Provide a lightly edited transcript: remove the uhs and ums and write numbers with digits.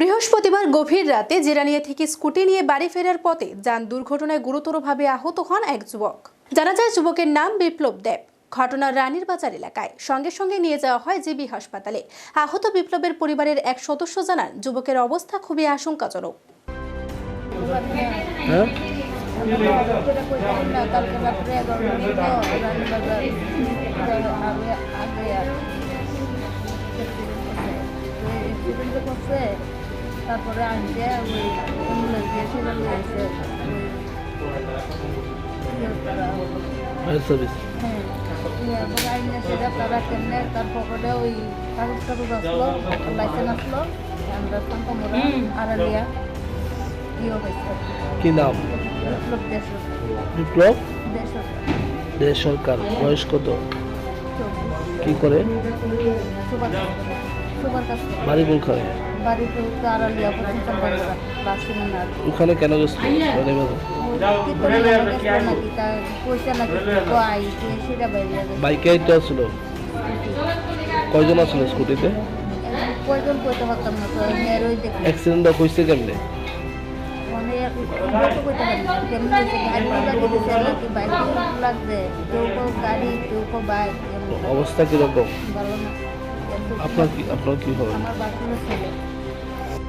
বৃহস্পতিবার গভীর রাতে জিরানিয়া থেকে স্কুটি নিয়ে বাড়ি ফেরার পথে যান দুর্ঘটনায় গুরুতরভাবে আহত হন এক যুবক। জানা যায় যুবকের নাম বিপ্লব দেব। ঘটনা রানীর বাজার এলাকায়। সঙ্গে সঙ্গে নিয়ে যাওয়া হয় জিবি হাসপাতালে। আহত বিপ্লবের পরিবারের এক সদস্য জানান যুবকের অবস্থা খুবই আশঙ্কাজনক। তারপরে আনতে ওই অ্যাম্বুলেন্স দিয়ে সেটা নিয়ে আসে হ্যাঁ আইনে সেটা তারা কেমনে তার পকেটে ওই কাগজ টাগজ আসলো, লাইসেন্স আসলো, আমরা শান্তমোড়া আড়ালিয়া ইয়ে হয়েছে। কি নাম? বিপ্লব দেশ। বিপ্লব দেশ সরকার। বয়স কত? কি করে? সুপার কাছে বাড়ি কোনখানে? বাড়িতে উঠতে আড়ালিয়া পর্যন্ত বাসিনার ওখানে কেন গেছিল? নাকি তার পয়সা নাকি আই সেটা বাইরে বাইকে আইতে আসছিল? কয়জন আসছিল স্কুটিতে? কয়জন কইতে পারতাম না তো ওই দেখি অ্যাক্সিডেন্টটা হয়েছে কেমনে? মানে কইতে পারি না কেমন হয়েছে। গাড়ি লাগিয়ে দিচ্ছে নাকি বাইক লাগছে, কেউ কেউ গাড়ি কেউ কেউ বাইক। অবস্থা কিরকম? ভালো না। আপনার কি হবে? আমার বাথরুমে ছেলে